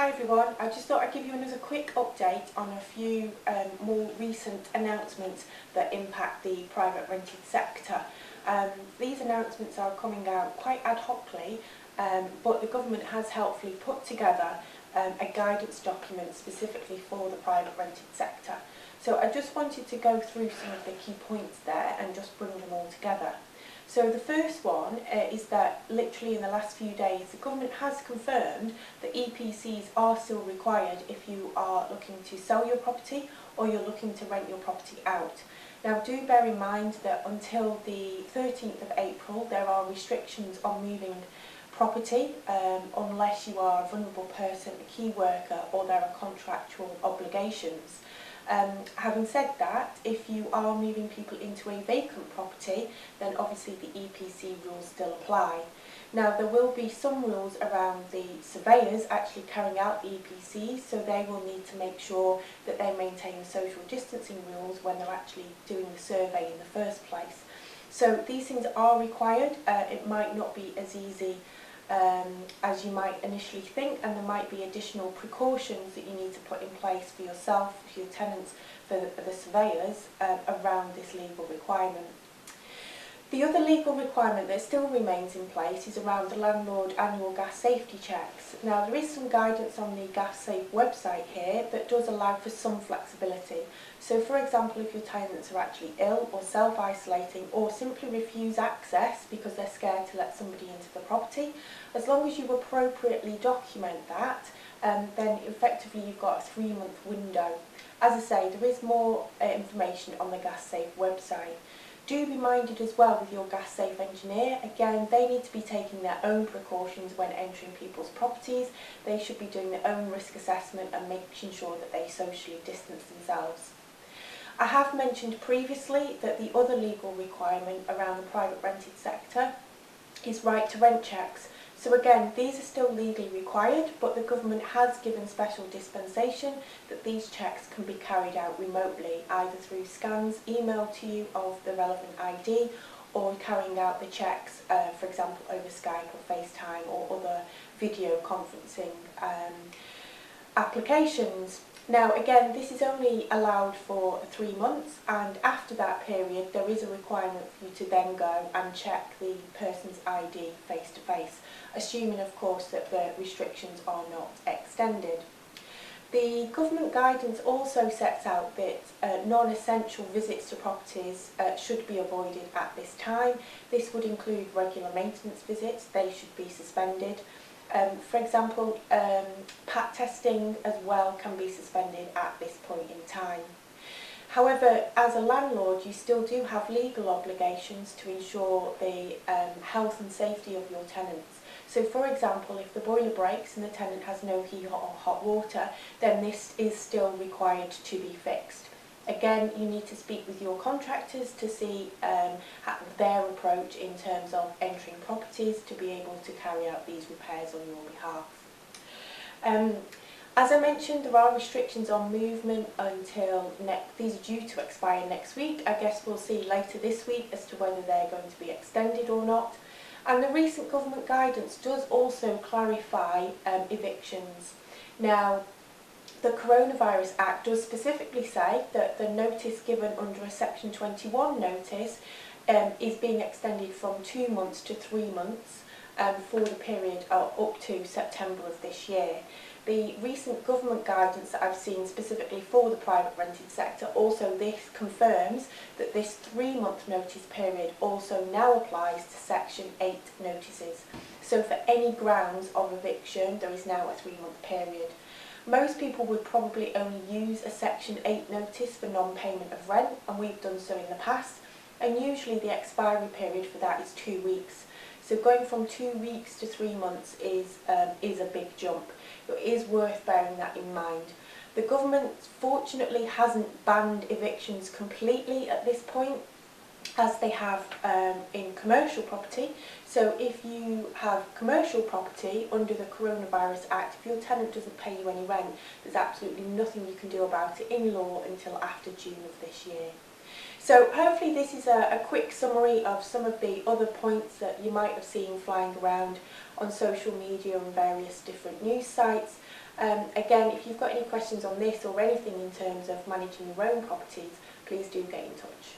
Hi everyone, I just thought I'd give you another quick update on a few more recent announcements that impact the private rented sector. These announcements are coming out quite ad hocly, but the government has helpfully put together a guidance document specifically for the private rented sector. So I just wanted to go through some of the key points there and just bring them all together. So the first one is that literally in the last few days the government has confirmed that EPCs are still required if you are looking to sell your property or you're looking to rent your property out. Now do bear in mind that until the 13th of April there are restrictions on moving property unless you are a vulnerable person, a key worker, or there are contractual obligations. Having said that, if you are moving people into a vacant property, then obviously the EPC rules still apply. Now there will be some rules around the surveyors actually carrying out the EPCs, so they will need to make sure that they maintain the social distancing rules when they're actually doing the survey in the first place. So these things are required. It might not be as easy as you might initially think, and there might be additional precautions that you need to put in place for yourself, for your tenants, for the surveyors around this legal requirement. The other legal requirement that still remains in place is around the landlord annual gas safety checks. Now there is some guidance on the Gas Safe website here that does allow for some flexibility. So for example, if your tenants are actually ill or self-isolating or simply refuse access because they're scared to let somebody into the property, as long as you appropriately document that, then effectively you've got a 3-month window. As I say, there is more information on the Gas Safe website. Do be minded as well with your gas safe engineer. Again, they need to be taking their own precautions when entering people's properties. They should be doing their own risk assessment and making sure that they socially distance themselves. I have mentioned previously that the other legal requirement around the private rented sector is right to rent checks. So again, these are still legally required, but the government has given special dispensation that these checks can be carried out remotely, either through scans emailed to you of the relevant ID or carrying out the checks, for example, over Skype or FaceTime or other video conferencing applications. Now again, this is only allowed for 3 months, and after that period there is a requirement for you to then go and check the person's ID face to face, assuming of course that the restrictions are not extended. The government guidance also sets out that non-essential visits to properties should be avoided at this time. This would include regular maintenance visits, they should be suspended. For example, PAT testing as well can be suspended at this point in time. However, as a landlord, you still do have legal obligations to ensure the health and safety of your tenants. So for example, if the boiler breaks and the tenant has no heat or hot water, then this is still required to be fixed. Again, you need to speak with your contractors to see their approach in terms of entering properties to be able to carry out these repairs on your behalf. As I mentioned, there are restrictions on movement until these are due to expire next week. I guess we'll see later this week as to whether they're going to be extended or not. And the recent government guidance does also clarify evictions. Now, the Coronavirus Act does specifically say that the notice given under a Section 21 notice is being extended from 2 months to 3 months for the period up to September of this year. The recent government guidance that I've seen specifically for the private rented sector also this confirms that this 3-month notice period also now applies to Section 8 notices. So for any grounds of eviction there is now a 3-month period. Most people would probably only use a Section 8 notice for non-payment of rent, and we've done so in the past, and usually the expiry period for that is 2 weeks. So going from 2 weeks to 3 months is a big jump. It is worth bearing that in mind. The government fortunately hasn't banned evictions completely at this point, as they have in commercial property. So if you have commercial property under the Coronavirus Act, if your tenant doesn't pay you any rent, there's absolutely nothing you can do about it in law until after June of this year. So hopefully this is a quick summary of some of the other points that you might have seen flying around on social media and various different news sites. Again, if you've got any questions on this or anything in terms of managing your own properties, please do get in touch.